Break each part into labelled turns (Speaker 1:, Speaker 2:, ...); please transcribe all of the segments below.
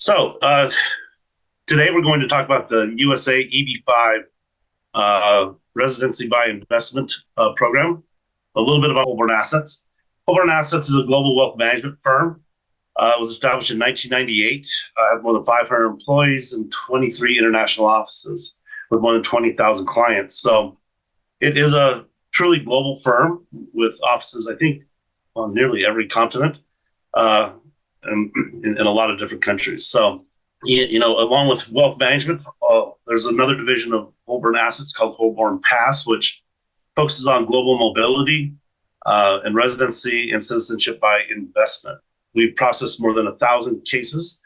Speaker 1: So today we're going to talk about the USA EB-5 Residency by Investment program, a little bit about Holborn Assets. Holborn Assets is a global wealth management firm. It was established in 1998, had more than 500 employees and 23 international offices with more than 20,000 clients. So it is a truly global firm with offices, I think, on nearly every continent and in a lot of different countries. So, along with wealth management, there's another division of Holborn Assets called Holborn Pass, which focuses on global mobility and residency and citizenship by investment. We've processed more than 1,000 cases,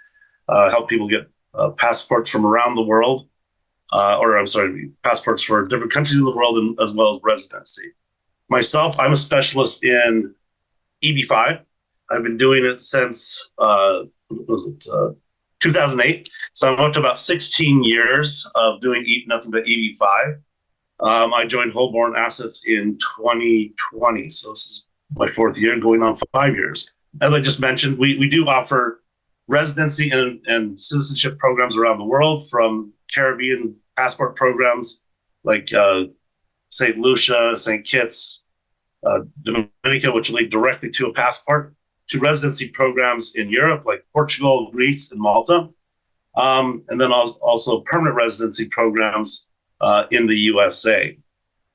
Speaker 1: helped people get passports from around the world, passports for different countries in the world, and as well as residency. Myself, I'm a specialist in EB-5. I've been doing it since 2008. So I'm up to about 16 years of doing nothing but EB-5. I joined Holborn Assets in 2020. So this is my fourth year, going on 5 years. As I just mentioned, we do offer residency and citizenship programs around the world, from Caribbean passport programs like St. Lucia, St. Kitts, Dominica, which lead directly to a passport, to residency programs in Europe like Portugal, Greece, and Malta, and then also permanent residency programs in the USA.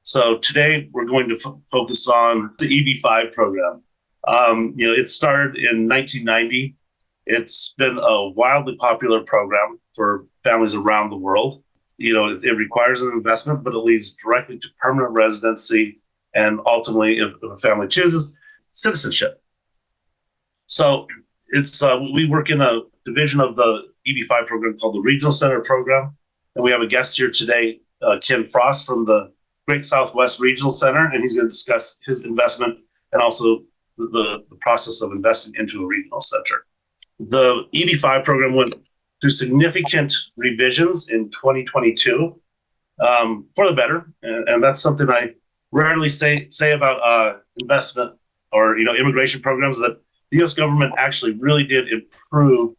Speaker 1: So today we're going to focus on the EB-5 program. It started in 1990. It's been a wildly popular program for families around the world. It requires an investment, but it leads directly to permanent residency and ultimately, if a family chooses, citizenship. So we work in a division of the EB-5 program called the Regional Center Program. And we have a guest here today, Ken Frost from the Great Southwest Regional Center, and he's going to discuss his investment and also the process of investing into a regional center. The EB-5 program went through significant revisions in 2022 for the better. And that's something I rarely say about investment or immigration programs, that the U.S. government actually really did improve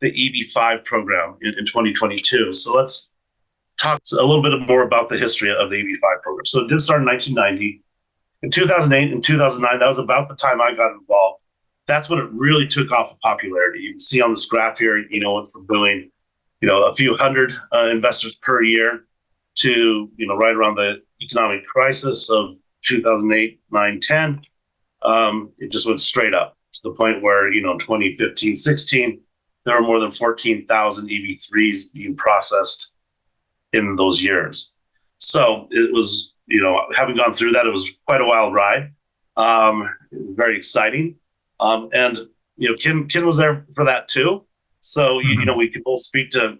Speaker 1: the EB-5 program in 2022. So let's talk a little bit more about the history of the EB-5 program. So it did start in 1990. In 2008 and 2009, that was about the time I got involved. That's when it really took off in popularity. You can see on this graph here, went from doing, a few hundred investors per year to, right around the economic crisis of 2008, 9, 10. It just went straight up to the point where, in 2015, 16, there were more than 14,000 EB-3s being processed in those years. So it was, having gone through that, it was quite a wild ride. Very exciting. And Ken was there for that too. So, we could both speak to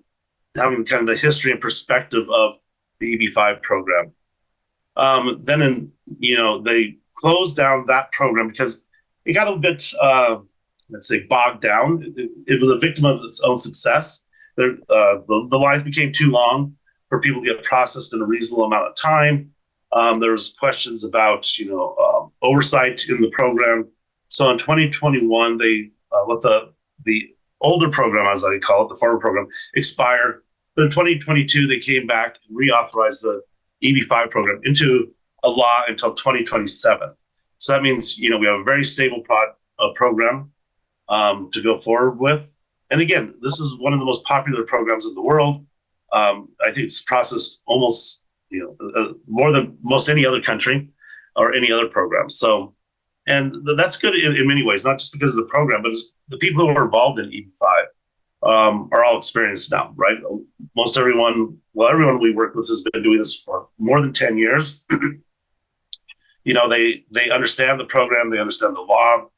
Speaker 1: having kind of the history and perspective of the EB-5 program. Then they closed down that program because it got a bit, bogged down. It was a victim of its own success. The lines became too long for people to get processed in a reasonable amount of time. There was questions about, oversight in the program. So in 2021, they let the older program, as I call it, the former program, expire. But in 2022, they came back and reauthorized the EB-5 program into a law until 2027. So that means, we have a very stable program to go forward with. And again, this is one of the most popular programs in the world. I think it's processed almost, more than most any other country or any other program. So, and that's good in many ways, not just because of the program, but it's the people who are involved in EB-5 are all experienced now, right? Everyone we work with has been doing this for more than 10 years. They understand the program, they understand the law,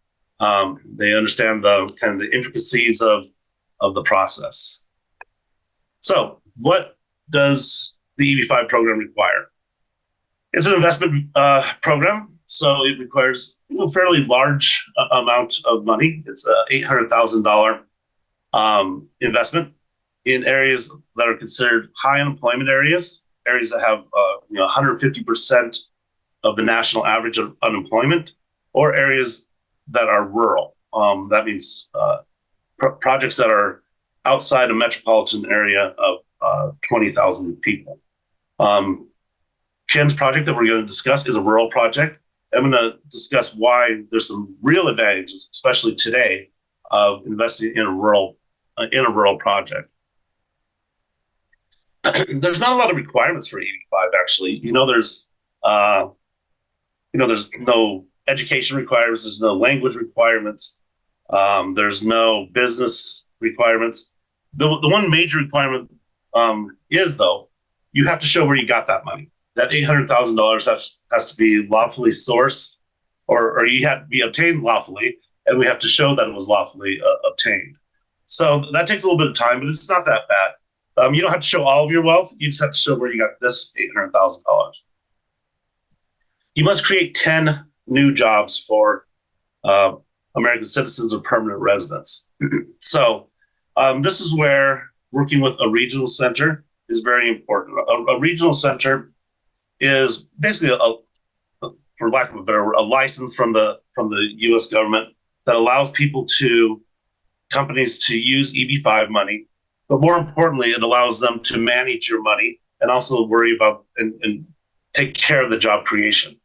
Speaker 1: they understand the kind of the intricacies of the process. So what does the EB-5 program require? It's an investment program. So it requires a fairly large amount of money. It's a $800,000 investment in areas that are considered high unemployment areas that have 150% of the national average of unemployment, or areas that are rural. That means projects that are outside a metropolitan area of 20,000 people. Ken's project that we're going to discuss is a rural project. I'm going to discuss why there's some real advantages, especially today, of investing in a rural project. There's not a lot of requirements for EB-5, actually. There's no education requirements. There's no language requirements. There's no business requirements. The one major requirement is, though, you have to show where you got that money. That $800,000 has to be lawfully sourced, or you have to be obtained lawfully, and we have to show that it was lawfully obtained. So that takes a little bit of time, but it's not that bad. You don't have to show all of your wealth. You just have to show where you got this $800,000. You must create 10 new jobs for American citizens or permanent residents. So this is where working with a regional center is very important. A regional center is basically, for lack of a better word, a license from the U.S. government that allows companies to use EB-5 money. But more importantly, it allows them to manage your money and also worry about and take care of the job creation.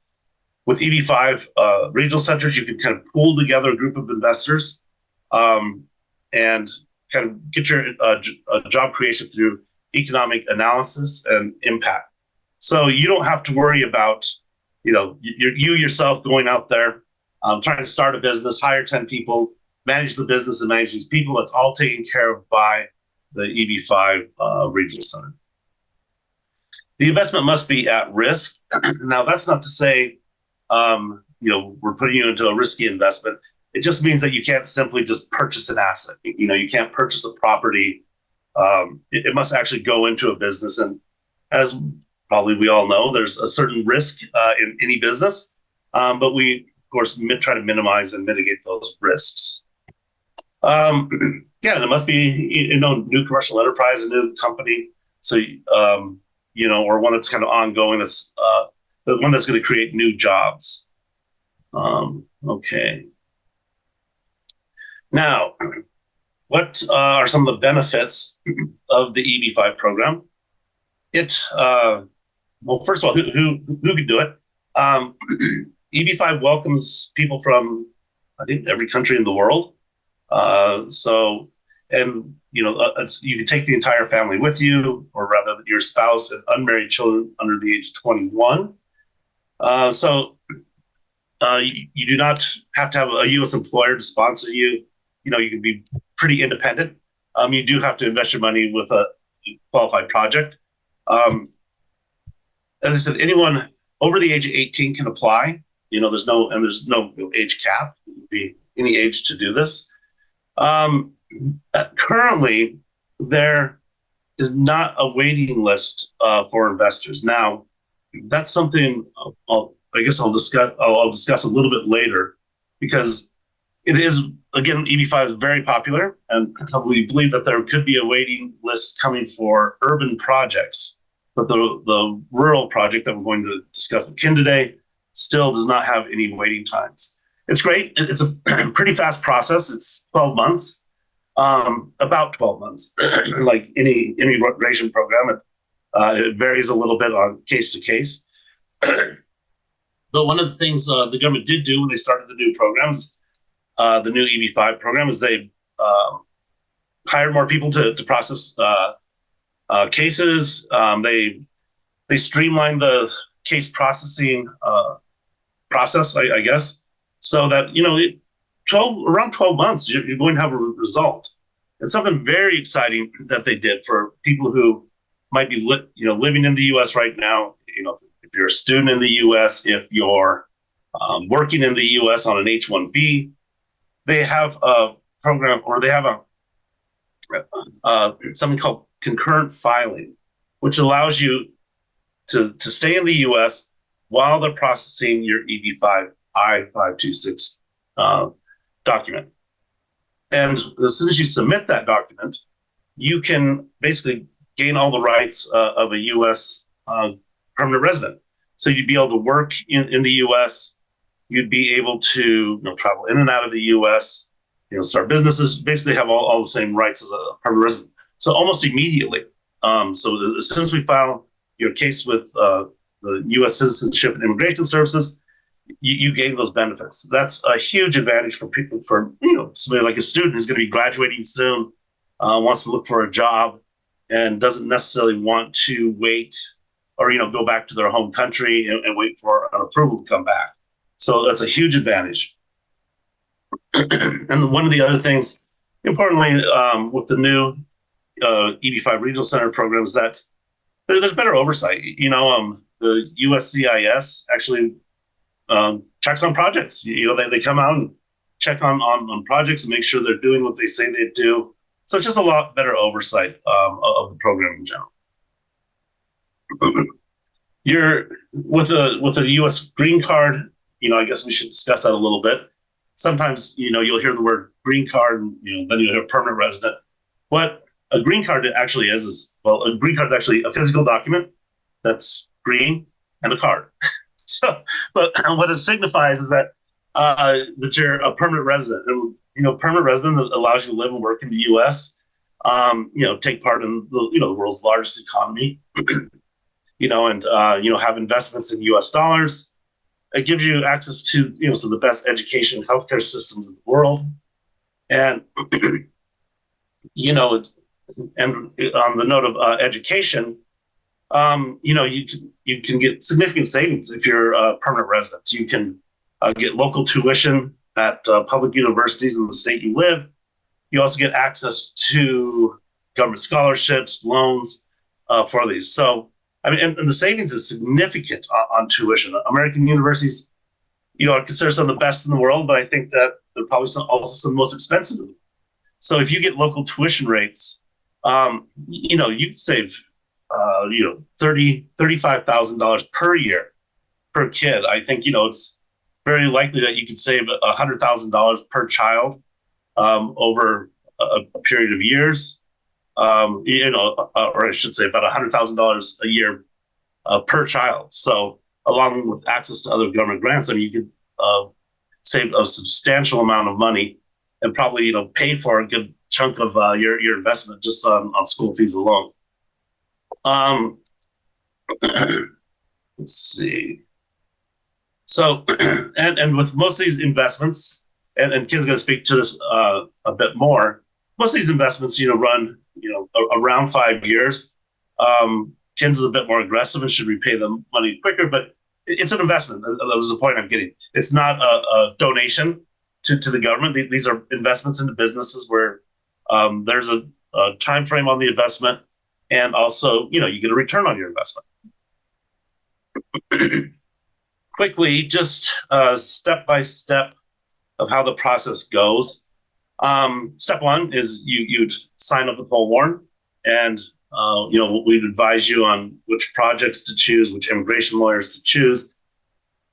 Speaker 1: With EB-5 regional centers, you can kind of pool together a group of investors and kind of get your job creation through economic analysis and impact. So you don't have to worry about, you yourself going out there, trying to start a business, hire 10 people, manage the business and manage these people. That's all taken care of by the EB-5 regional center. The investment must be at risk. Now, that's not to say, we're putting you into a risky investment. It just means that you can't simply just purchase an asset. You can't purchase a property. It must actually go into a business. And as probably we all know, there's a certain risk in any business, but we, of course, try to minimize and mitigate those risks. There must be, new commercial enterprise, a new company. So, or one that's kind of ongoing. That's the one that's going to create new jobs. Okay. Now, what are some of the benefits of the EB-5 program? First of all, who can do it? EB-5 welcomes people from, I think, every country in the world. You can take the entire family with you, or rather your spouse and unmarried children under the age of 21. You do not have to have a U.S. employer to sponsor you. You can be pretty independent. You do have to invest your money with a qualified project. As I said, anyone over the age of 18 can apply. There's no age cap. It would be any age to do this. Currently, there is not a waiting list for investors. Now, that's something I'll discuss a little bit later, because it is, again, EB-5 is very popular, and we believe that there could be a waiting list coming for urban projects. But the rural project that we're going to discuss with Ken today still does not have any waiting times. It's great. It's a pretty fast process. It's 12 months, about 12 months, like any immigration program. It varies a little bit on case to case. But one of the things the government did do when they started the new programs, the new EB-5 program, is they hired more people to process cases. They streamlined the case processing process, I guess, so that around 12 months you're going to have a result. And something very exciting that they did for people who might be living in the U.S. right now. If you're a student in the U.S., if you're working in the U.S. on an H-1B, they have a program, or they have something called concurrent filing, which allows you to stay in the U.S. while they're processing your EB-5 I-526 document. And as soon as you submit that document, you can basically gain all the rights of a U.S. Permanent resident. So you'd be able to work in the U.S. You'd be able to travel in and out of the U.S. start businesses, basically have all the same rights as a permanent resident. So almost immediately. So as soon as we file your case with the U.S. Citizenship and Immigration Services, you gain those benefits. That's a huge advantage for people, for somebody like a student who's going to be graduating soon, wants to look for a job, and doesn't necessarily want to wait or go back to their home country and wait for an approval to come back. So that's a huge advantage. And one of the other things, importantly, with the new EB-5 Regional Center program is that there's better oversight. The USCIS actually checks on projects. They come out and check on projects and make sure they're doing what they say they do. So it's just a lot better oversight of the program in general. You're with a U.S. green card. I guess we should discuss that a little bit. Sometimes you'll hear the word green card, and then you'll hear permanent resident. What a green card actually is a green card is actually a physical document that's green and a card. So, but what it signifies is that you're a permanent resident, and permanent resident allows you to live and work in the U.S. Take part in the world's largest economy, and have investments in U.S. dollars. It gives you access to some of the best education and healthcare systems in the world, and and on the note of education, you can get significant savings if you're a permanent resident. You can get local tuition at public universities in the state you live. You also get access to government scholarships, loans for these. So, and the savings is significant on tuition. American universities, are considered some of the best in the world, but I think that they're probably also some of the most expensive. So if you get local tuition rates, you save $35,000 per year per kid. I think it's very likely that you could save $100,000 per child over a period of years. Or I should say about $100,000 a year per child. So along with access to other government grants, you could save a substantial amount of money and probably pay for a good chunk of your investment just on school fees alone. Let's see. So, and with most of these investments, and Ken's going to speak to this a bit more. Most of these investments, run around 5 years. Ken's is a bit more aggressive and should repay the money quicker, but it's an investment. That was the point I'm getting. It's not a donation to the government. These are investments into businesses where there's a time frame on the investment, and also you get a return on your investment. Quickly, just step by step of how the process goes. Step one is you'd sign up with Holborn, and we'd advise you on which projects to choose, which immigration lawyers to choose.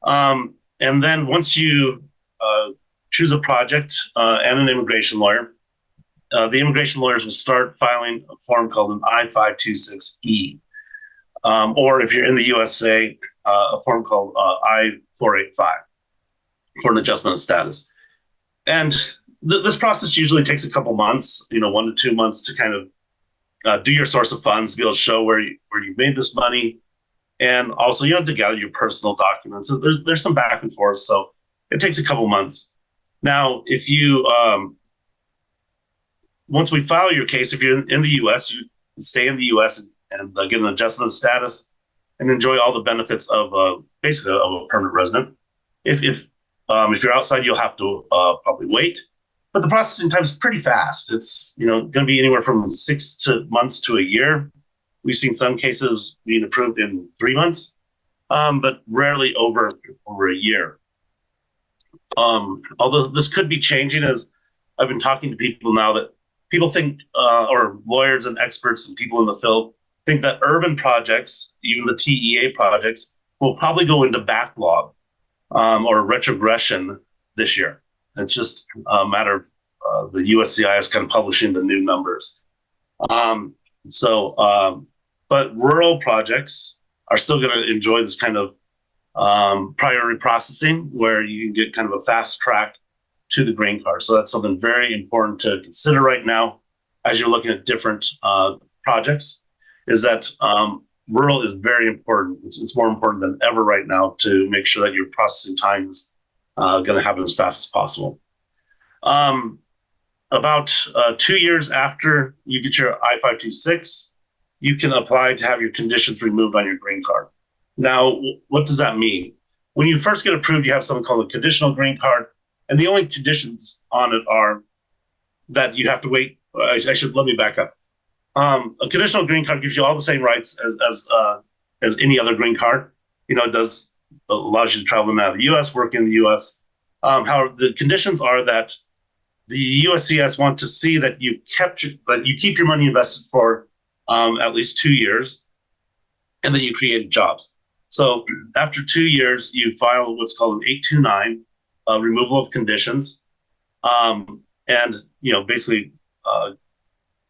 Speaker 1: And then once you choose a project and an immigration lawyer, the immigration lawyers will start filing a form called an I-526E. Or if you're in the USA, a form called I-485 for an adjustment of status. And this process usually takes a couple months, 1 to 2 months to kind of do your source of funds, to be able to show where you made this money. And also you have to gather your personal documents. So there's some back and forth. So it takes a couple months. Now, if you, once we file your case, if you're in the U.S., you can stay in the U.S. and get an adjustment of status and enjoy all the benefits of basically of a permanent resident. If you're outside, you'll have to probably wait. But the processing time is pretty fast. It's going to be anywhere from 6 months to a year. We've seen some cases being approved in 3 months, but rarely over a year. Although this could be changing, as I've been talking to people now, that people think, or lawyers and experts and people in the field think that urban projects, even the TEA projects, will probably go into backlog or retrogression this year. It's just a matter of the USCIS kind of publishing the new numbers. But rural projects are still going to enjoy this kind of priority processing, where you can get kind of a fast track to the green card. So that's something very important to consider right now as you're looking at different projects, is that rural is very important. It's more important than ever right now to make sure that your processing time is going to happen as fast as possible. About 2 years after you get your I-526, you can apply to have your conditions removed on your green card. Now, what does that mean? When you first get approved, you have something called a conditional green card, and the only conditions on it are that you have to wait. Let me back up. A conditional green card gives you all the same rights as any other green card. You know, it allows you to travel out of the U.S., work in the U.S. However, the conditions are that the USCIS want to see that you keep your money invested for at least 2 years, and then you created jobs. So after 2 years, you file what's called an 829, removal of conditions, and basically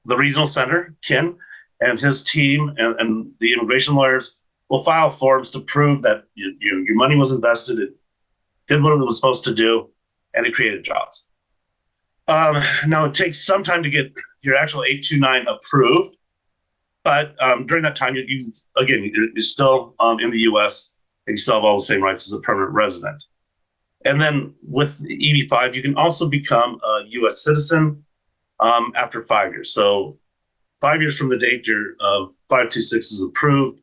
Speaker 1: the regional center, Ken, and his team and the immigration lawyers will file forms to prove that your money was invested, it did what it was supposed to do, and it created jobs. Now, it takes some time to get your actual 829 approved, but during that time, you're still in the U.S., and you still have all the same rights as a permanent resident. And then with the EB-5, you can also become a U.S. citizen after 5 years. So 5 years from the date your 526 is approved,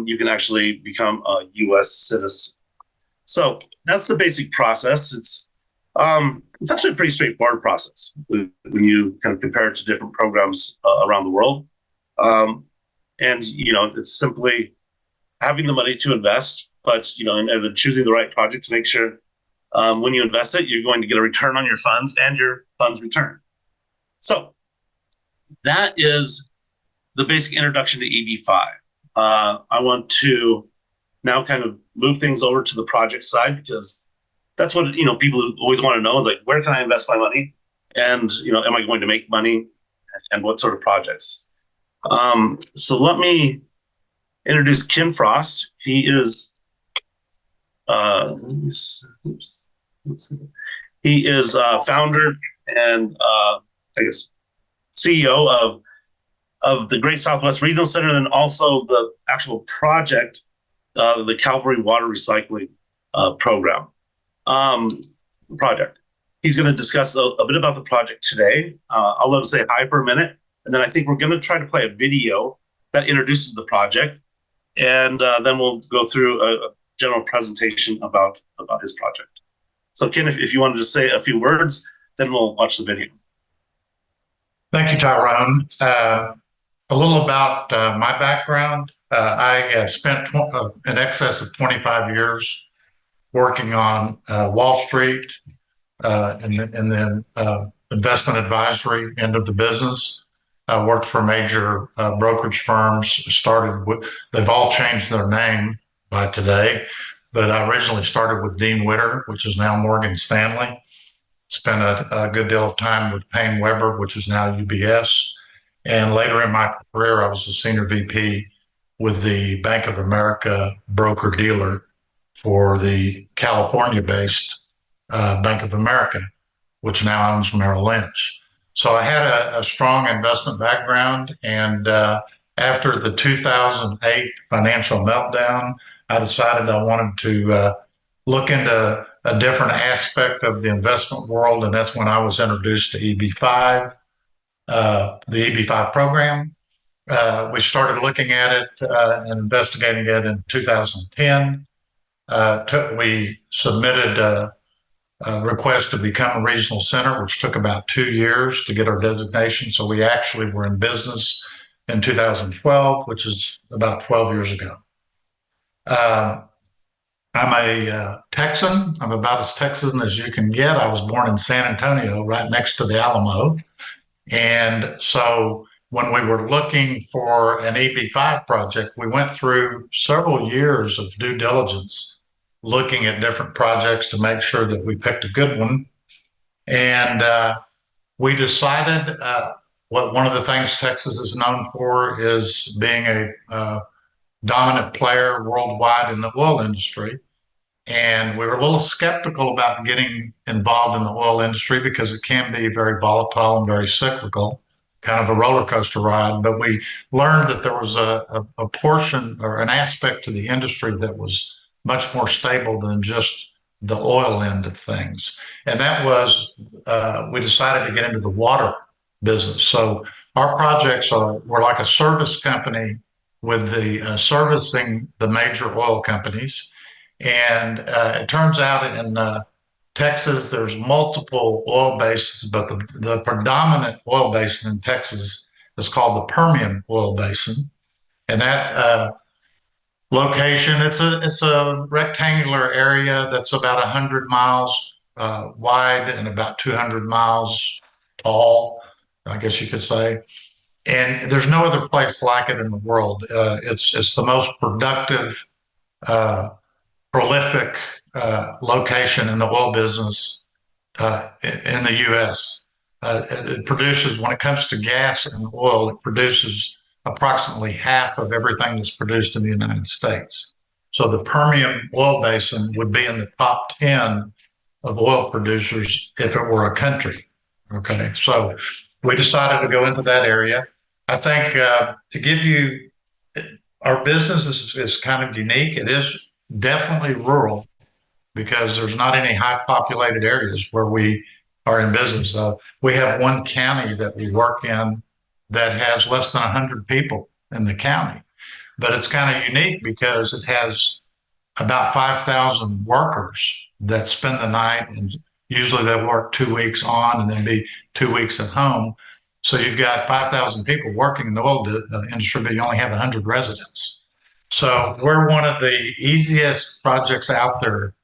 Speaker 1: you can actually become a U.S. citizen. So that's the basic process. It's actually a pretty straightforward process when you kind of compare it to different programs around the world. And it's simply having the money to invest, but and then choosing the right project to make sure when you invest it, you're going to get a return on your funds and your funds return. So that is the basic introduction to EB-5. I want to now kind of move things over to the project side, because that's what people always want to know, is like, where can I invest my money, and am I going to make money, and what sort of projects. So let me introduce Kim Frost. He is founder and CEO of the Great Southwest Regional Center, and then also the actual project, the Calvary Water Recycling program. Project. He's going to discuss a bit about the project today. I'll let him say hi for a minute, and then I think we're going to try to play a video that introduces the project, and then we'll go through a general presentation about his project. So Ken, if you wanted to say a few words, then we'll watch the video.
Speaker 2: Thank you, Tyrone. A little about my background. I have spent in excess of 25 years working on Wall Street and then investment advisory end of the business. I worked for major brokerage firms. They've all changed their name by today, but I originally started with Dean Witter, which is now Morgan Stanley. Spent a good deal of time with Payne Weber, which is now UBS. And later in my career, I was a senior VP with the Bank of America broker-dealer for the California-based Bank of America, which now owns Merrill Lynch. So I had a strong investment background, and after the 2008 financial meltdown, I decided I wanted to look into a different aspect of the investment world, and that's when I was introduced to EB-5, the EB-5 program. We started looking at it and investigating it in 2010. We submitted a request to become a regional center, which took about 2 years to get our designation. So we actually were in business in 2012, which is about 12 years ago. I'm a Texan. I'm about as Texan as you can get. I was born in San Antonio, right next to the Alamo. And so when we were looking for an EB-5 project, we went through several years of due diligence, looking at different projects to make sure that we picked a good one. And we decided one of the things Texas is known for is being a dominant player worldwide in the oil industry. And we were a little skeptical about getting involved in the oil industry because it can be very volatile and very cyclical, kind of a roller coaster ride. But we learned that there was a portion or an aspect to the industry that was much more stable than just the oil end of things. And that was, we decided to get into the water business. So our projects were like a service company with the servicing the major oil companies. And it turns out in Texas, there's multiple oil basins, but the predominant oil basin in Texas is called the Permian Oil Basin. And that location, it's a rectangular area that's about 100 miles wide and about 200 miles tall, I guess you could say. And there's no other place like it in the world. It's the most productive, prolific location in the oil business in the U.S. It produces, when it comes to gas and oil, it produces approximately half of everything that's produced in the United States. So the Permian Oil Basin would be in the top 10 of oil producers if it were a country. Okay, so we decided to go into that area. I think to give you, our business is kind of unique. It is definitely rural because there's not any high populated areas where we are in business. We have one county that we work in that has less than 100 people in the county, but it's kind of unique because it has about 5,000 workers that spend the night, and usually they work 2 weeks on and then be 2 weeks at home. So you've got 5,000 people working in the oil industry, but you only have 100 residents. So we're one of the easiest projects out there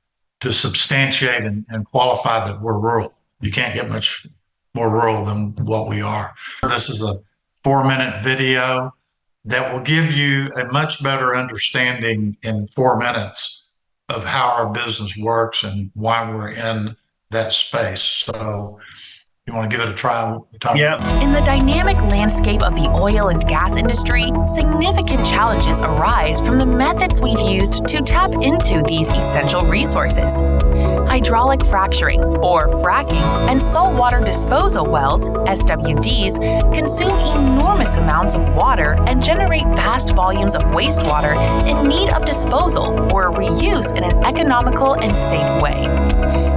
Speaker 2: to substantiate and qualify that we're rural. You can't get much more rural than what we are. This is a 4-minute video that will give you a much better understanding in 4 minutes of how our business works and why we're in that space. So you want to give it a try?
Speaker 1: Yeah.
Speaker 3: In the dynamic landscape of the oil and gas industry, significant challenges arise from the methods we've used to tap into these essential resources. Hydraulic fracturing, or fracking, and saltwater disposal wells, SWDs, consume enormous amounts of water and generate vast volumes of wastewater in need of disposal or reuse in an economical and safe way.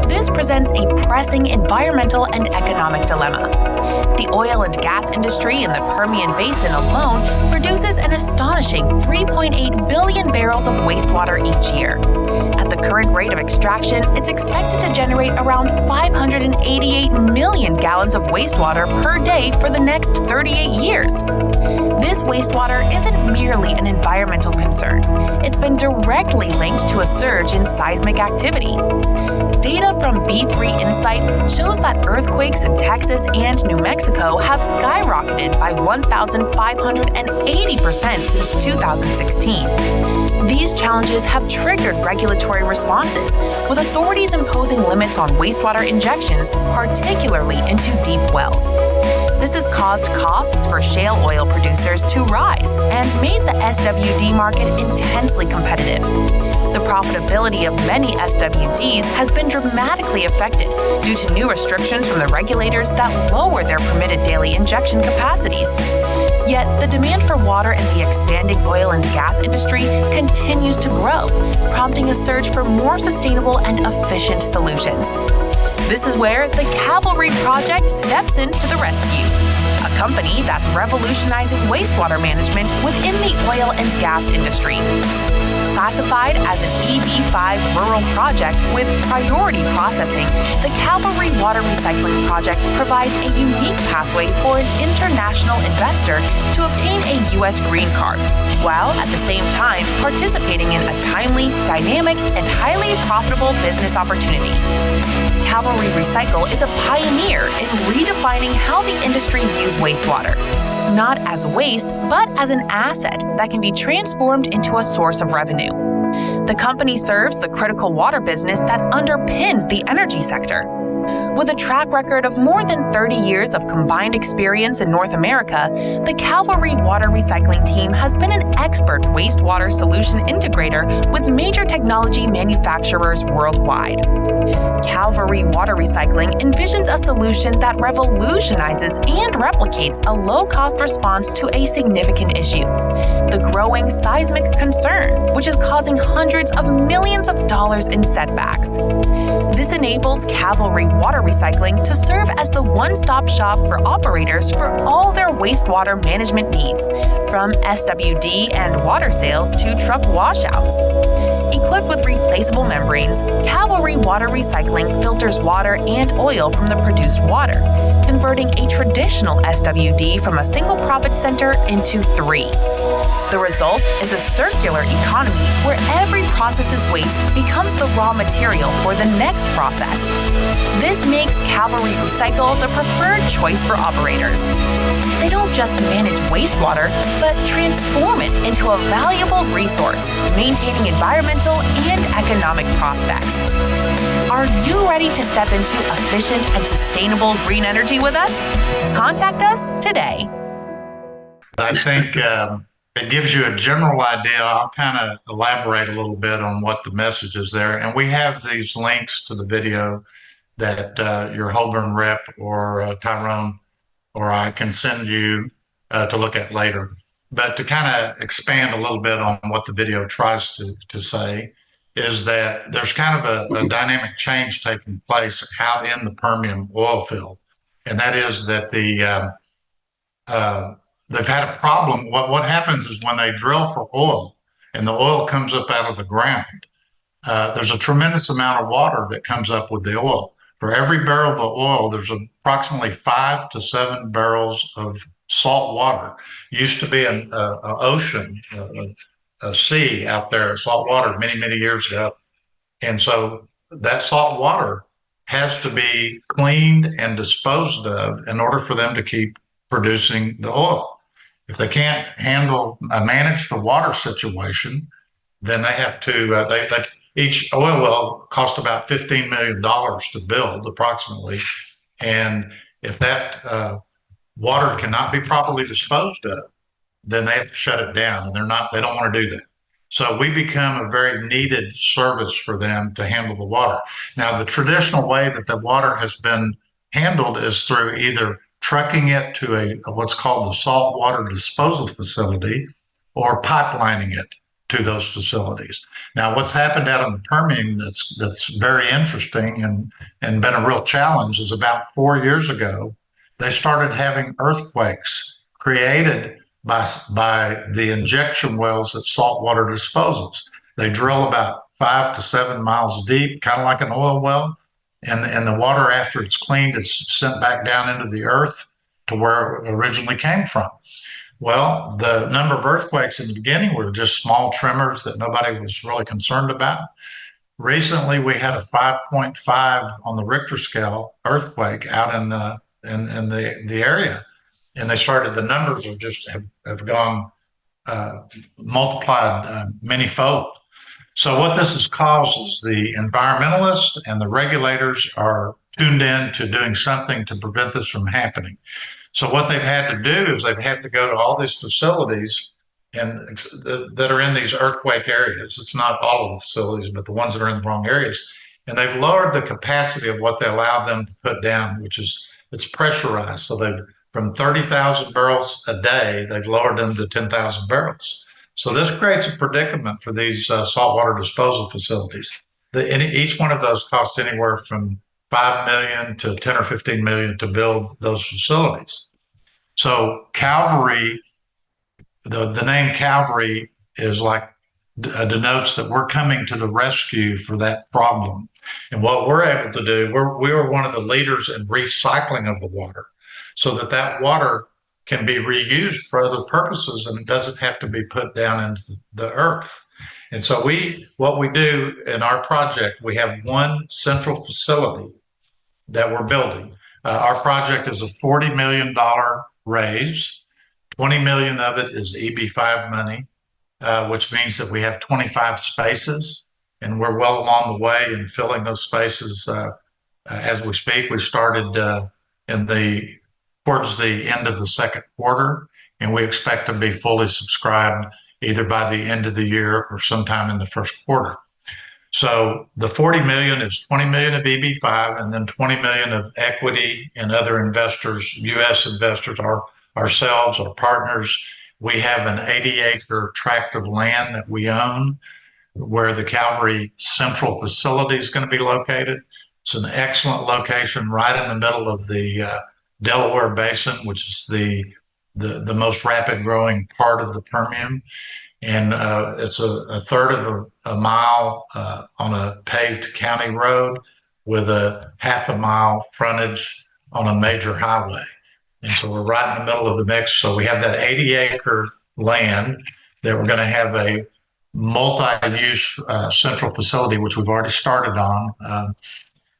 Speaker 3: This presents a pressing environmental and economic dilemma. The oil and gas industry in the Permian Basin alone produces an astonishing 3.8 billion barrels of wastewater each year. At the current rate of extraction, it's expected to generate around 588 million gallons of wastewater per day for the next 38 years. This wastewater isn't merely an environmental concern. It's been directly linked to a surge in seismic activity. Data from B3 Insight shows that earthquakes in Texas and New Mexico have skyrocketed by 1,580% since 2016. These challenges have triggered regulatory responses, with authorities imposing limits on wastewater injections, particularly into deep wells. This has caused costs for shale oil producers to rise and made the SWD market intensely competitive. The profitability of many SWDs has been dramatically affected due to new restrictions from the regulators that lower their permitted daily injection capacities. Yet, the demand for water in the expanding oil and gas industry continues to grow, prompting a surge for more sustainable and efficient solutions. This is where the Calvary Project steps into the rescue, a company that's revolutionizing wastewater management within the oil and gas industry. Classified as an EB-5 rural project with priority processing, the Calvary Water Recycling Project provides a unique pathway for an international investor to obtain a U.S. green card, while at the same time participating in a timely, dynamic, and highly profitable business opportunity. Calvary Recycle is a pioneer in redefining how the industry views wastewater, not as waste, but as an asset that can be transformed into a source of revenue. The company serves the critical water business that underpins the energy sector. With a track record of more than 30 years of combined experience in North America, the Calvary Water Recycling team has been an expert wastewater solution integrator with major technology manufacturers worldwide. Calvary Water Recycling envisions a solution that revolutionizes and replicates a low-cost response to a significant issue: the growing seismic concern, which is causing hundreds of millions of dollars in setbacks. This enables Calvary Water Recycling to serve as the one-stop shop for operators for all their wastewater management needs, from SWD and water sales to truck washouts. Equipped with replaceable membranes, Calvary Water Recycling filters water and oil from the produced water, converting a traditional SWD from a single profit center into 3. The result is a circular economy where every process's waste becomes the raw material for the next process. This makes Calvary Recycle the preferred choice for operators. They don't just manage wastewater, but transform it into a valuable resource, maintaining environmental and economic prospects. Are you ready to step into efficient and sustainable green energy with us? Contact us today.
Speaker 2: I think it gives you a general idea. I'll kind of elaborate a little bit on what the message is there. And we have these links to the video that your Holborn rep or Tyrone or I can send you to look at later. But to kind of expand a little bit on what the video tries to say is that there's kind of a dynamic change taking place out in the Permian oil field. And that is that they've had a problem. What happens is when they drill for oil and the oil comes up out of the ground, there's a tremendous amount of water that comes up with the oil. For every barrel of oil, there's approximately 5 to 7 barrels of salt water. Used to be an ocean, a sea out there, salt water many, many years ago. And so that salt water has to be cleaned and disposed of in order for them to keep producing the oil. If they can't manage the water situation, then they have to, each oil well costs about $15 million to build approximately. And if that water cannot be properly disposed of, then they have to shut it down, and they don't want to do that. So we become a very needed service for them to handle the water. Now, the traditional way that the water has been handled is through either trucking it to what's called the saltwater disposal facility or pipelining it to those facilities. Now, what's happened out in the Permian that's very interesting and been a real challenge is about 4 years ago, they started having earthquakes created by the injection wells at saltwater disposals. They drill about 5 to 7 miles deep, kind of like an oil well, and the water, after it's cleaned, is sent back down into the earth to where it originally came from. Well, the number of earthquakes in the beginning were just small tremors that nobody was really concerned about. Recently, we had a 5.5 on the Richter scale earthquake out in the area, and the numbers have gone multiplied many-fold. So what this has caused is the environmentalists and the regulators are tuned in to doing something to prevent this from happening. So what they've had to do is they've had to go to all these facilities that are in these earthquake areas. It's not all of the facilities, but the ones that are in the wrong areas. And they've lowered the capacity of what they allow them to put down, it's pressurized. So they've, from 30,000 barrels a day, they've lowered them to 10,000 barrels. So this creates a predicament for these saltwater disposal facilities. Each one of those costs anywhere from $5 million to 10 or 15 million to build those facilities. So Calvary, the name Calvary is denotes that we're coming to the rescue for that problem. And what we're able to do, we are one of the leaders in recycling of the water, so that water can be reused for other purposes and it doesn't have to be put down into the earth. And so what we do in our project, we have one central facility that we're building. Our project is a $40 million raise. 20 million of it is EB-5 money, which means that we have 25 spaces, and we're well along the way in filling those spaces as we speak. We started towards the end of the second quarter, and we expect to be fully subscribed either by the end of the year or sometime in the first quarter. So the 40 million is 20 million of EB-5 and then 20 million of equity and other investors, U.S. investors, ourselves, our partners. We have an 80-acre tract of land that we own where the Calvary Central facility is going to be located. It's an excellent location right in the middle of the Delaware Basin, which is the most rapid growing part of the Permian. And it's a third of a mile on a paved county road with a half a mile frontage on a major highway. And so we're right in the middle of the mix. So we have that 80-acre land that we're going to have a multi-use central facility, which we've already started on.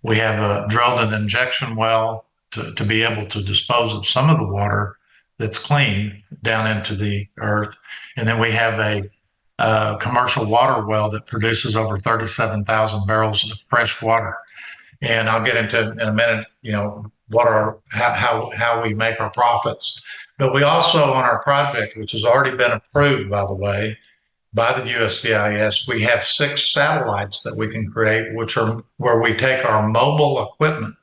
Speaker 2: We have drilled an injection well to be able to dispose of some of the water that's clean down into the earth. And then we have a commercial water well that produces over 37,000 barrels of fresh water. And I'll get into in a minute, how we make our profits. But we also, on our project, which has already been approved, by the way, by the USCIS, we have 6 satellites that we can create, which are where we take our mobile equipment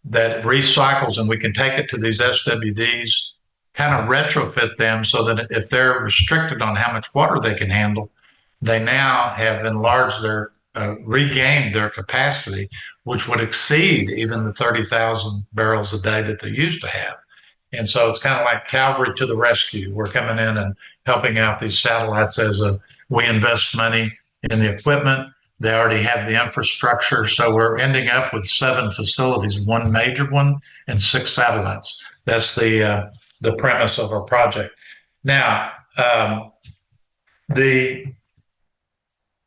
Speaker 2: that recycles, and we can take it to these SWDs, kind of retrofit them so that if they're restricted on how much water they can handle, they now have enlarged regained their capacity, which would exceed even the 30,000 barrels a day that they used to have. And so it's kind of like Calvary to the rescue. We're coming in and helping out these satellites as we invest money in the equipment. They already have the infrastructure. So we're ending up with 7 facilities, 1 major one and 6 satellites. That's the premise of our project. Now, the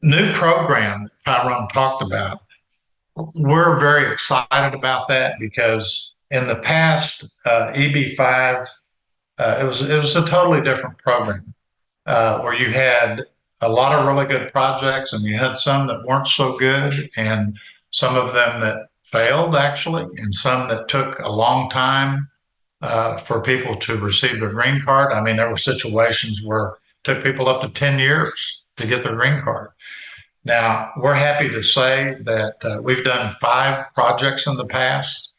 Speaker 2: new program that Tyrone talked about, we're very excited about that because in the past, EB-5, it was a totally different program where you had a lot of really good projects and you had some that weren't so good and some of them that failed actually and some that took a long time for people to receive their green card. I mean, there were situations where it took people up to 10 years to get their green card. Now, we're happy to say that we've done 5 projects in the past.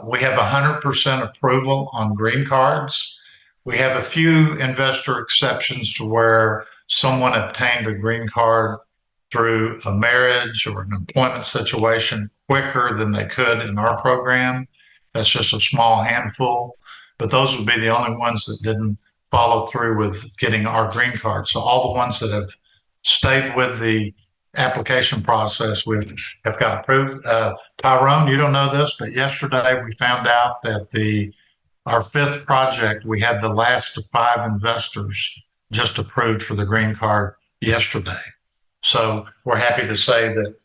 Speaker 2: We have 100% approval on green cards. We have a few investor exceptions to where someone obtained a green card through a marriage or an employment situation quicker than they could in our program. That's just a small handful, but those would be the only ones that didn't follow through with getting our green card. So all the ones that have stayed with the application process, we have got approved. Tyrone, you don't know this, but yesterday we found out that our 5th project, we had the last of 5 investors just approved for the green card yesterday. So we're happy to say that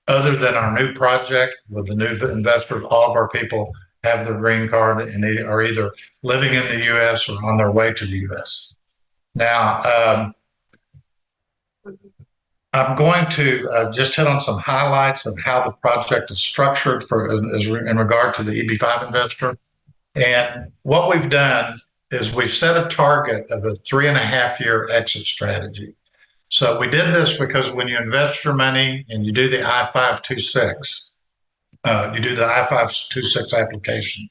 Speaker 2: other than our new project with the new investors, all of our people have their green card and they are either living in the U.S. or on their way to the U.S. Now, I'm going to just hit on some highlights of how the project is structured in regard to the EB-5 investor. And what we've done is we've set a target of a 3.5-year exit strategy. So we did this because when you invest your money and you do the I-526, you do the I-526 application,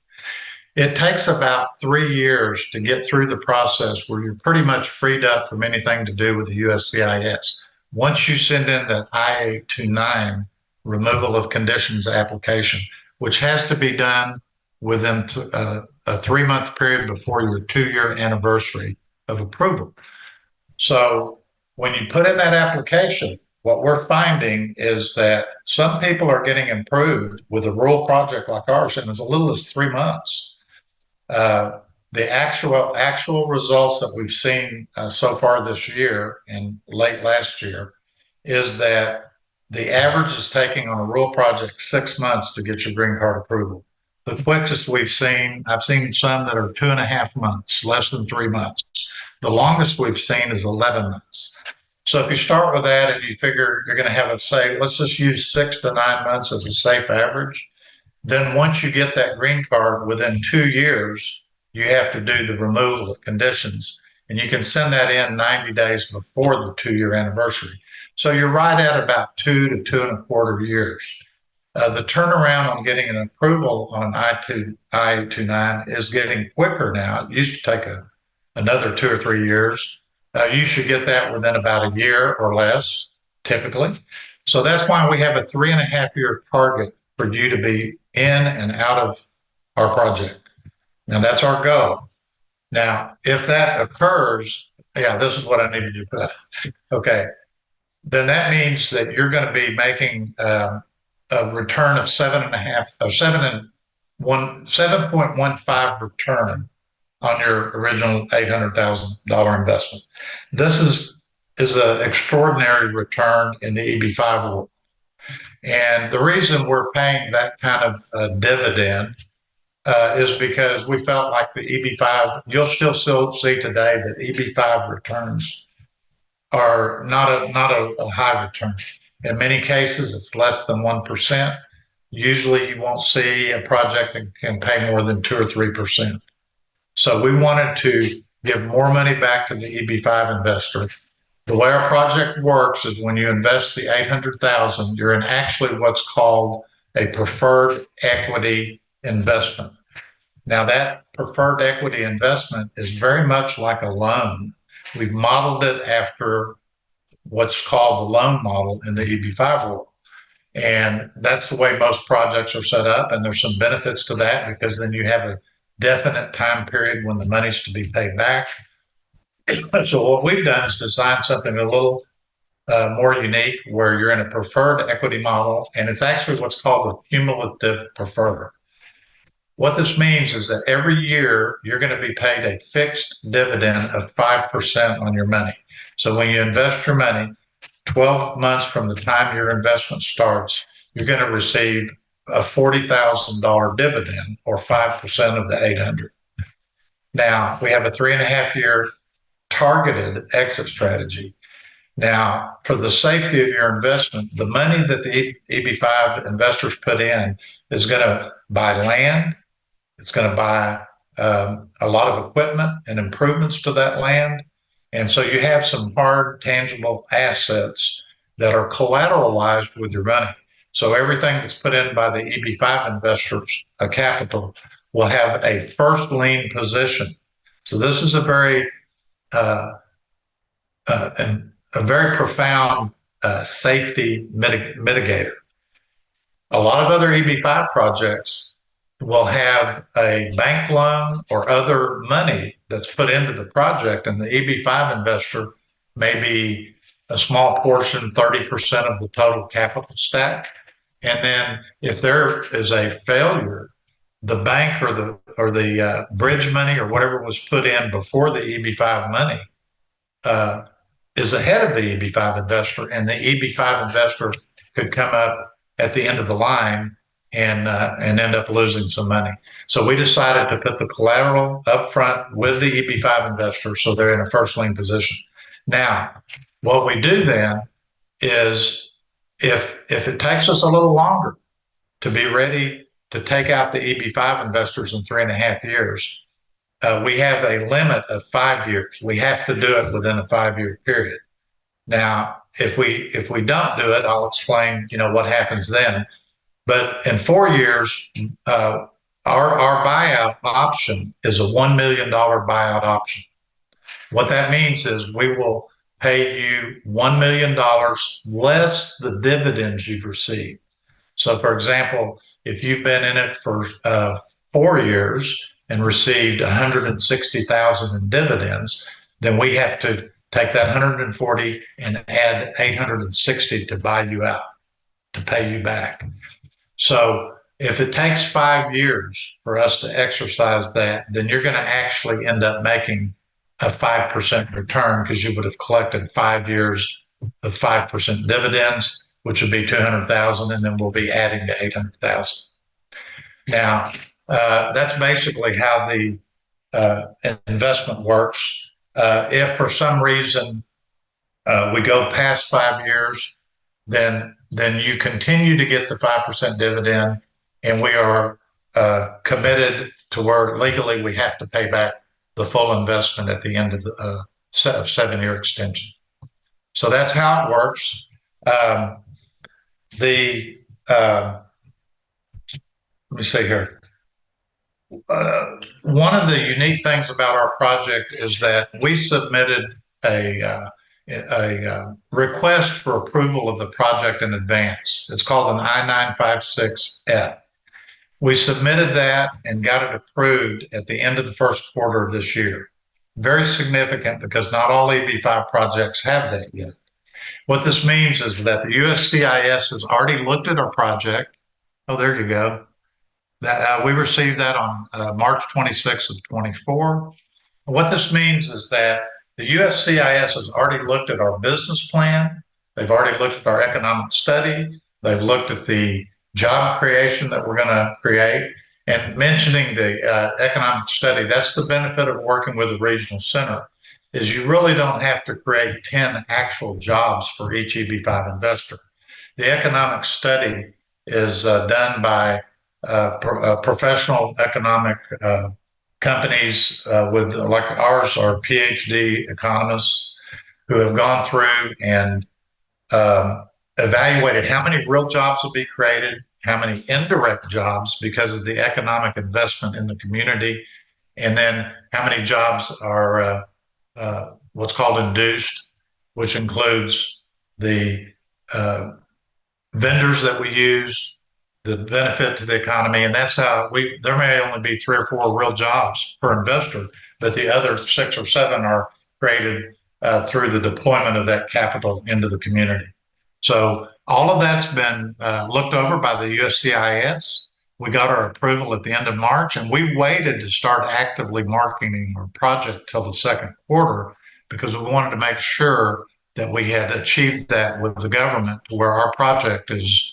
Speaker 2: it takes about 3 years to get through the process where you're pretty much freed up from anything to do with the USCIS. Once you send in the I-829 removal of conditions application, which has to be done within a 3-month period before your 2-year anniversary of approval. So when you put in that application, what we're finding is that some people are getting improved with a rural project like ours in as little as 3 months. The actual results that we've seen so far this year and late last year is that the average is taking on a rural project 6 months to get your green card approval. The quickest I've seen some that are 2.5 months, less than 3 months. The longest we've seen is 11 months. So if you start with that and you figure you're going to have let's just use 6 to 9 months as a safe average. Then once you get that green card, within 2 years, you have to do the removal of conditions. And you can send that in 90 days before the 2-year anniversary. So you're right at about 2 to 2.25 years. The turnaround on getting an approval on an I-829 is getting quicker now. It used to take another 2 or 3 years. You should get that within about a year or less, typically. So that's why we have a 3.5-year target for you to be in and out of our project. Now that's our goal. Now, if that occurs, this is what I need to do. Okay, then that means that you're going to be making a return of 7.15 return on your original $800,000 investment. This is an extraordinary return in the EB-5 world. And the reason we're paying that kind of dividend is because we felt like the EB-5, you'll still see today that EB-5 returns are not a high return. In many cases, it's less than 1%. Usually you won't see a project that can pay more than 2 or 3%. So we wanted to give more money back to the EB-5 investor. The way our project works is when you invest the $800,000, you're in actually what's called a preferred equity investment. Now that preferred equity investment is very much like a loan. We've modeled it after what's called the loan model in the EB-5 world. And that's the way most projects are set up. And there's some benefits to that because then you have a definite time period when the money's to be paid back. So what we've done is design something a little more unique where you're in a preferred equity model, and it's actually what's called a cumulative preferred. What this means is that every year you're going to be paid a fixed dividend of 5% on your money. So when you invest your money, 12 months from the time your investment starts, you're going to receive a $40,000 dividend or 5% of the 800. Now we have a 3.5-year targeted exit strategy. Now, for the safety of your investment, the money that the EB-5 investors put in is going to buy land. It's going to buy a lot of equipment and improvements to that land. And so you have some hard, tangible assets that are collateralized with your money. So everything that's put in by the EB-5 investors, a capital, will have a first lien position. So this is a very profound safety mitigator. A lot of other EB-5 projects will have a bank loan or other money that's put into the project, and the EB-5 investor may be a small portion, 30% of the total capital stack. And then if there is a failure, the bank or the bridge money or whatever was put in before the EB-5 money is ahead of the EB-5 investor, and the EB-5 investor could come up at the end of the line and end up losing some money. So we decided to put the collateral up front with the EB-5 investor so they're in a first lien position. Now, what we do then is if it takes us a little longer to be ready to take out the EB-5 investors in 3.5 years, we have a limit of 5 years. We have to do it within a 5-year period. Now, if we don't do it, I'll explain, what happens then. But in 4 years, our buyout option is a $1 million buyout option. What that means is we will pay you $1 million less the dividends you've received. So, for example, if you've been in it for 4 years and received $160,000 in dividends, then we have to take that 140 and add 860 to buy you out, to pay you back. So if it takes 5 years for us to exercise that, then you're going to actually end up making a 5% return because you would have collected 5 years of 5% dividends, which would be 200,000, and then we'll be adding the 800,000. Now, that's basically how the investment works. If for some reason we go past 5 years, then you continue to get the 5% dividend, and we are committed to where legally we have to pay back the full investment at the end of the 7-year extension. So that's how it works. Let me see here. One of the unique things about our project is that we submitted a request for approval of the project in advance. It's called an I-956F. We submitted that and got it approved at the end of the first quarter of this year. Very significant because not all EB-5 projects have that yet. What this means is that the USCIS has already looked at our project. Oh, there you go. We received that on March 26th of 24. What this means is that the USCIS has already looked at our business plan. They've already looked at our economic study. They've looked at the job creation that we're going to create. And mentioning the economic study, that's the benefit of working with a regional center, is you really don't have to create 10 actual jobs for each EB-5 investor. The economic study is done by professional economic companies with, like ours, are PhD economists who have gone through and evaluated how many real jobs will be created, how many indirect jobs because of the economic investment in the community, and then how many jobs are what's called induced, which includes the vendors that we use, the benefit to the economy. And that's how there may only be 3 or 4 real jobs per investor, but the other 6 or 7 are created through the deployment of that capital into the community. So all of that's been looked over by the USCIS. We got our approval at the end of March, and we waited to start actively marketing our project till the second quarter because we wanted to make sure that we had achieved that with the government to where our project is,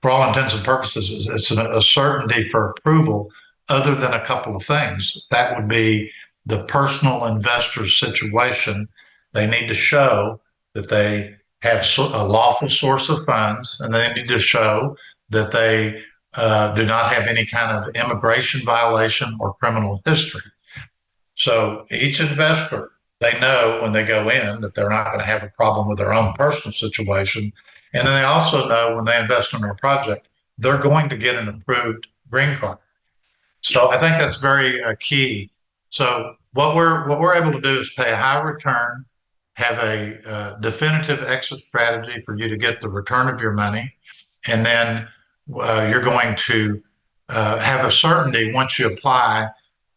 Speaker 2: for all intents and purposes, it's a certainty for approval other than a couple of things. That would be the personal investor's situation. They need to show that they have a lawful source of funds, and they need to show that they do not have any kind of immigration violation or criminal history. So each investor, they know when they go in that they're not going to have a problem with their own personal situation. And then they also know when they invest in our project, they're going to get an approved green card. So I think that's very key. So what we're able to do is pay a high return, have a definitive exit strategy for you to get the return of your money, and then you're going to have a certainty once you apply.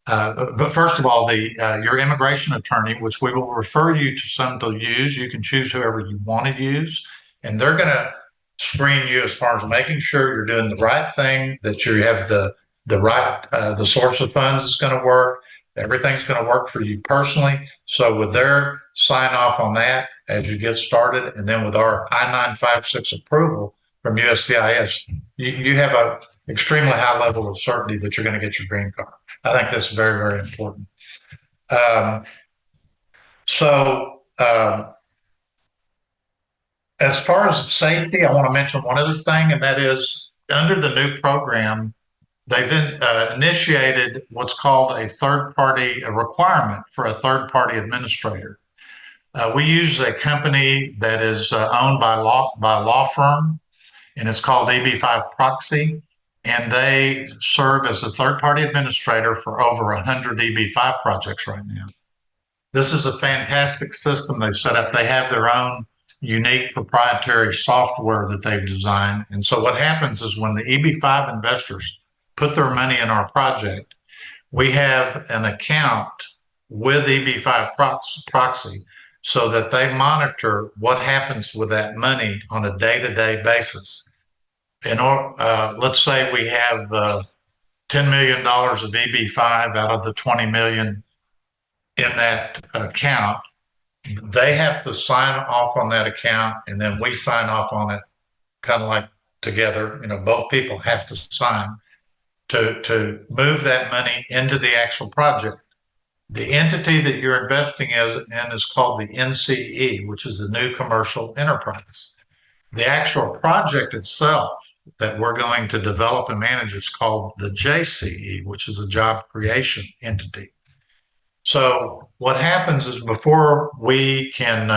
Speaker 2: But first of all, your immigration attorney, which we will refer you to some to use, you can choose whoever you want to use, and they're going to screen you as far as making sure you're doing the right thing, that you have the right, the source of funds is going to work, everything's going to work for you personally. So with their sign off on that as you get started, and then with our I-956 approval from USCIS, you have an extremely high level of certainty that you're going to get your green card. I think that's very, very important. As far as safety, I want to mention one other thing, and that is under the new program, they've initiated what's called a requirement for a third-party administrator. We use a company that is owned by a law firm, and it's called EB-5 Proxy, and they serve as a third-party administrator for over 100 EB-5 projects right now. This is a fantastic system they've set up. They have their own unique proprietary software that they've designed. And so what happens is when the EB-5 investors put their money in our project, we have an account with EB-5 Proxy so that they monitor what happens with that money on a day-to-day basis. Let's say we have $10 million of EB-5 out of the 20 million in that account. They have to sign off on that account, and then we sign off on it, kind of like together. Both people have to sign to move that money into the actual project. The entity that you're investing in is called the NCE, which is the New Commercial Enterprise. The actual project itself that we're going to develop and manage is called the JCE, which is a job creation entity. So what happens is before we can,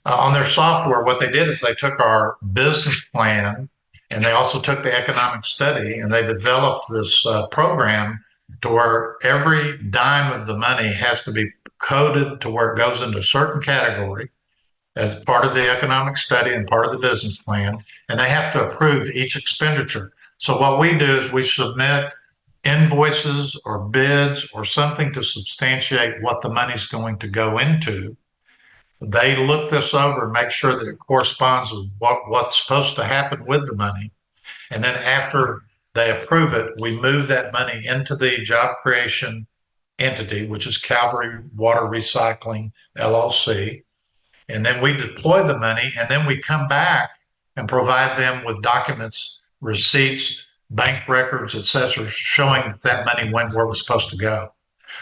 Speaker 2: on their software, what they did is they took our business plan and they also took the economic study and they developed this program to where every dime of the money has to be coded to where it goes into a certain category as part of the economic study and part of the business plan, and they have to approve each expenditure. So what we do is we submit invoices or bids or something to substantiate what the money's going to go into. They look this over and make sure that it corresponds with what's supposed to happen with the money. And then after they approve it, we move that money into the job creation entity, which is Calvary Water Recycling, LLC. And then we deploy the money, and then we come back and provide them with documents, receipts, bank records, et cetera, showing that that money went where it was supposed to go.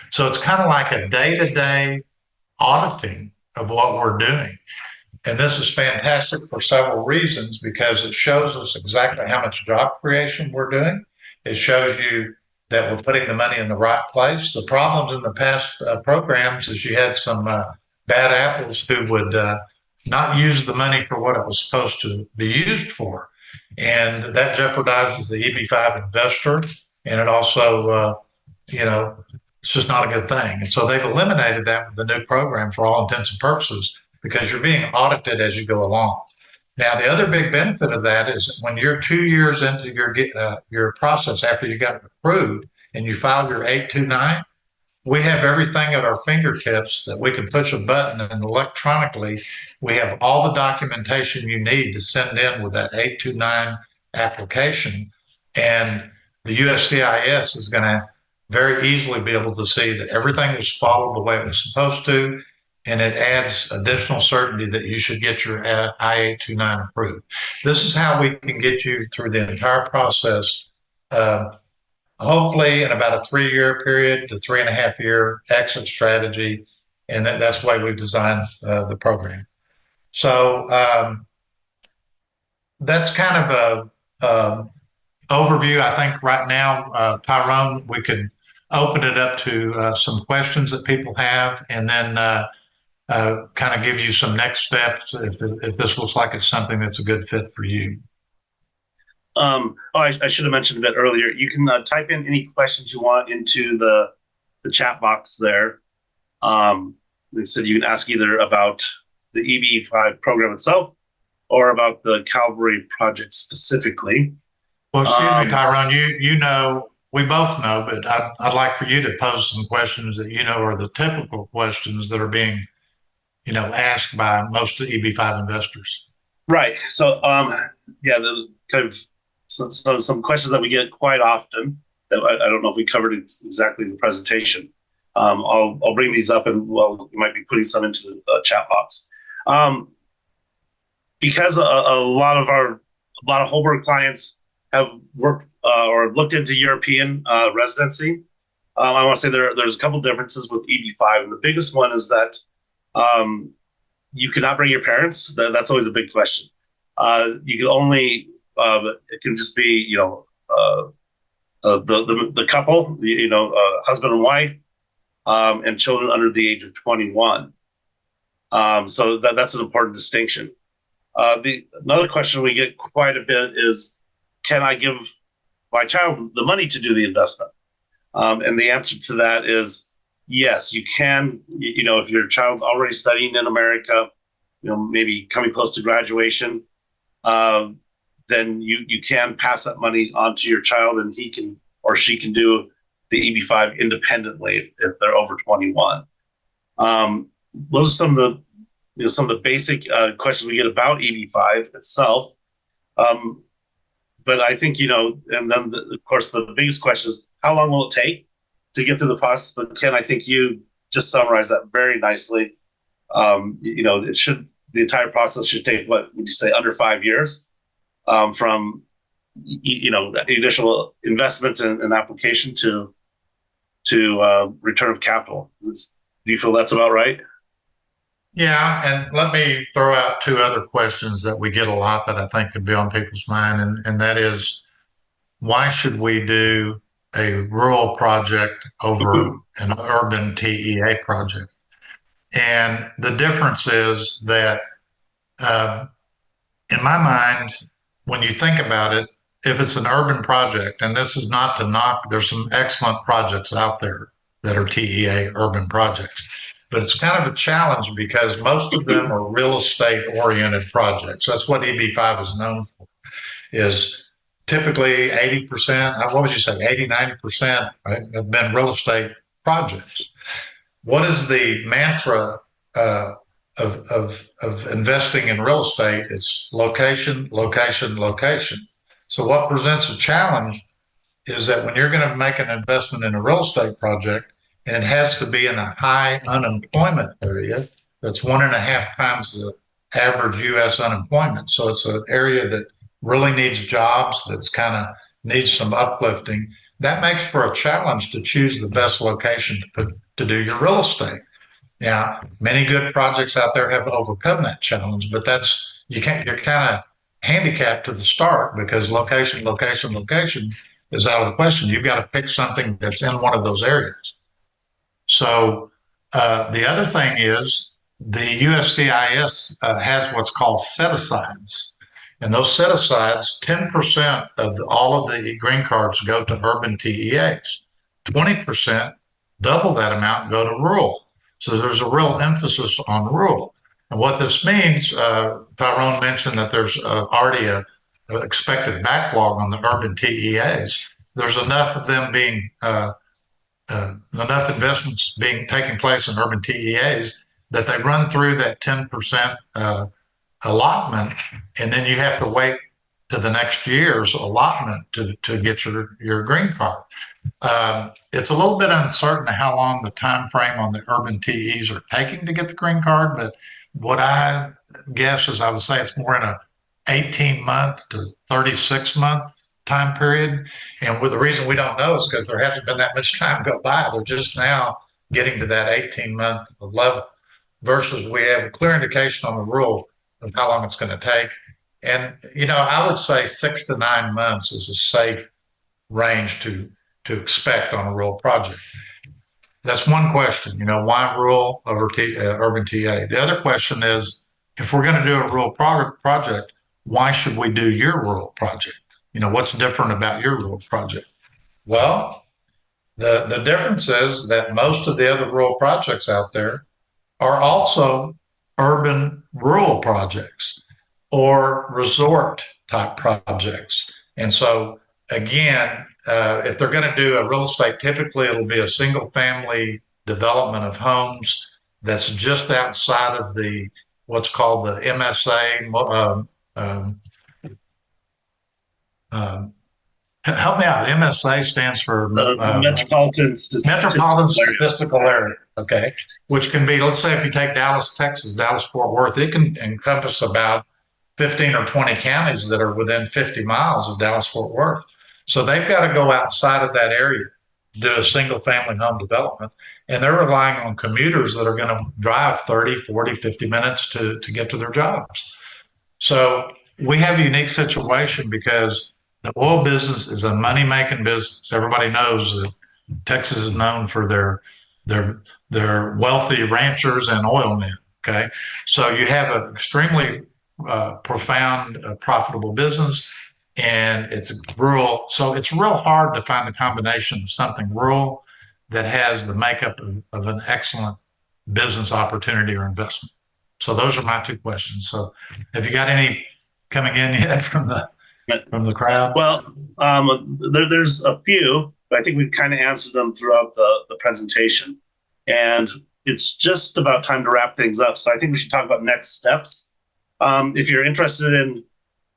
Speaker 2: So it's kind of like a day-to-day auditing of what we're doing. And this is fantastic for several reasons, because it shows us exactly how much job creation we're doing. It shows you that we're putting the money in the right place. The problems in the past programs is you had some bad apples who would not use the money for what it was supposed to be used for. And that jeopardizes the EB-5 investor. And it also, it's just not a good thing. And so they've eliminated that with the new program for all intents and purposes, because you're being audited as you go along. Now, the other big benefit of that is when you're 2 years into your process after you got approved and you file your 829, we have everything at our fingertips that we can push a button and electronically we have all the documentation you need to send in with that 829 application. And the USCIS is going to very easily be able to see that everything was followed the way it was supposed to. And it adds additional certainty that you should get your I-829 approved. This is how we can get you through the entire process, hopefully in about a 3-year period to 3.5-year exit strategy. And that's the way we've designed the program. So that's kind of a overview. I think right now, Tyrone, we could open it up to some questions that people have, and then kind of give you some next steps if this looks like it's something that's a good fit for you.
Speaker 1: I should have mentioned a bit earlier. You can type in any questions you want into the chat box there. They said you can ask either about the EB-5 program itself or about the Calvary project specifically.
Speaker 2: Well, excuse me, Tyrone, you know, we both know, but I'd like for you to pose some questions that you know are the typical questions that are being asked by most of the EB-5 investors.
Speaker 1: Right. So, the kind of some questions that we get quite often that I don't know if we covered it exactly in the presentation. I'll bring these up, and we might be putting some into the chat box. Because a lot of Holborn clients have worked or looked into European residency. I want to say there's a couple differences with EB-5, and the biggest one is that you cannot bring your parents. That's always a big question. You can only it can just be the couple, husband and wife, and children under the age of 21. So that's an important distinction. Another question we get quite a bit is, can I give my child the money to do the investment? And the answer to that is yes, you can. If your child's already studying in America, maybe coming close to graduation, then you can pass that money on to your child, and he can or she can do the EB-5 independently if they're over 21. Those are some of the basic questions we get about EB-5 itself. But I think, and then of course the biggest question is, how long will it take to get through the process? But Ken, I think you just summarized that very nicely. The entire process should take, what would you say, under 5 years from, the initial investment and application to to return of capital. Do you feel that's about right?
Speaker 2: Yeah, and let me throw out two other questions that we get a lot that I think could be on people's mind, and that is, why should we do a rural project over an urban TEA project? And the difference is that, in my mind, when you think about it, if it's an urban project, and this is not to knock, there's some excellent projects out there that are TEA urban projects, but it's kind of a challenge because most of them are real estate oriented projects. That's what EB-5 is known for, is typically 80%, what would you say, 80, 90% have been real estate projects. What is the mantra of investing in real estate? It's location, location, location. So what presents a challenge is that when you're going to make an investment in a real estate project, and it has to be in a high unemployment area, that's 1.5 times the average U.S. unemployment. So it's an area that really needs jobs, that's kind of needs some uplifting. That makes for a challenge to choose the best location to do your real estate. Now, many good projects out there have overcome that challenge, but you're kind of handicapped to the start because location, location, location is out of the question. You've got to pick something that's in one of those areas. So the other thing is the USCIS has what's called set-asides. And those set-asides, 10% of all of the green cards go to urban TEAs. 20%, double that amount, go to rural. So there's a real emphasis on rural. And what this means, Tyrone mentioned that there's already a expected backlog on the urban TEAs. There's enough of them being, enough investments taking place in urban TEAs that they run through that 10% allotment, and then you have to wait to the next year's allotment to get your green card. It's a little bit uncertain how long the time frame on the urban TEs are taking to get the green card, but what I guess is I would say it's more in a 18-month to 36-month time period. And with the reason we don't know is because there hasn't been that much time go by. They're just now getting to that 18-month level versus we have a clear indication on the rural of how long it's going to take. And, I would say 6 to 9 months is a safe range to expect on a rural project. That's one question, why rural over urban TA? The other question is, if we're going to do a rural project, why should we do your rural project? What's different about your rural project? Well, the difference is that most of the other rural projects out there are also urban rural projects or resort type projects. And so again, if they're going to do a real estate, typically it'll be a single family development of homes that's just outside of what's called the MSA. Help me out. MSA stands for
Speaker 1: Metropolitan
Speaker 2: Statistical Area. Okay, which can be, let's say, if you take Dallas, Texas, Dallas-Fort Worth, it can encompass about 15 or 20 counties that are within 50 miles of Dallas-Fort Worth. So they've got to go outside of that area to do a single family home development. And they're relying on commuters that are going to drive 30, 40, 50 minutes to get to their jobs. So we have a unique situation because the oil business is a money-making business. Everybody knows that Texas is known for their wealthy ranchers and oil men. Okay, so you have an extremely profound, profitable business, and it's rural. So it's real hard to find a combination of something rural that has the makeup of an excellent business opportunity or investment. So those are my two questions. So have you got any coming in yet from the crowd?
Speaker 1: Well, there's a few, but I think we've kind of answered them throughout the presentation. And it's just about time to wrap things up. So I think we should talk about next steps. If you're interested in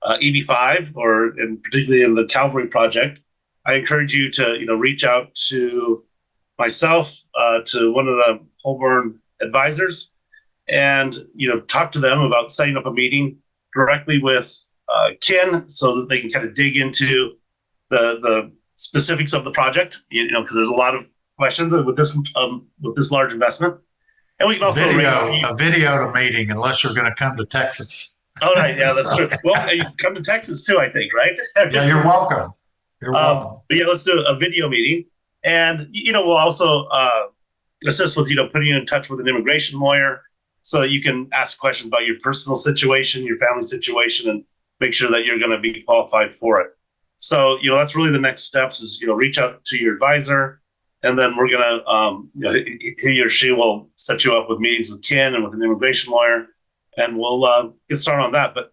Speaker 1: EB-5 and particularly in the Calvary project, I encourage you to reach out to myself, to one of the Holborn advisors, and talk to them about setting up a meeting directly with Ken so that they can kind of dig into the specifics of the project, because there's a lot of questions with this large investment. And we can also
Speaker 2: a video to meeting, unless you're going to come to Texas.
Speaker 1: Oh, right. Yeah, that's true. Well, you come to Texas too, I think, right?
Speaker 2: Yeah, you're welcome. You're welcome.
Speaker 1: But yeah, let's do a video meeting. And, we'll also assist with, putting you in touch with an immigration lawyer so that you can ask questions about your personal situation, your family situation, and make sure that you're going to be qualified for it. So, that's really the next steps is, reach out to your advisor, and then we're going to, he or she will set you up with meetings with Ken and with an immigration lawyer, and we'll get started on that. But,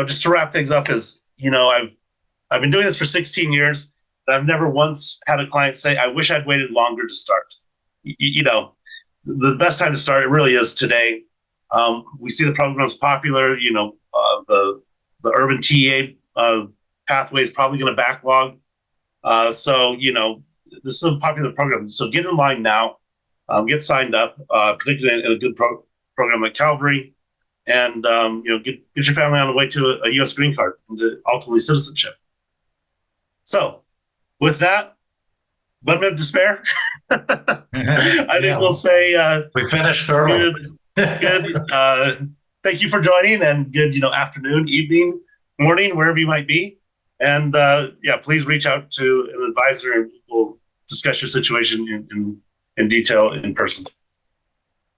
Speaker 1: just to wrap things up is, I've been doing this for 16 years, and I've never once had a client say, I wish I'd waited longer to start. The best time to start, it really is today. We see the program's popular, the urban TEA pathway is probably going to backlog. So, this is a popular program. So get in line now, get signed up, particularly in a good program like Calvary, and, get your family on the way to a U.S. green card and to ultimately citizenship. So with that, 1 minute to spare. I think we'll say
Speaker 2: we finished early.
Speaker 1: Good. Thank you for joining, and good, afternoon, evening, morning, wherever you might be. And please reach out to an advisor, and we'll discuss your situation in detail in person.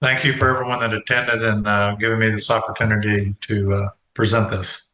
Speaker 2: Thank you for everyone that attended and giving me this opportunity to present this.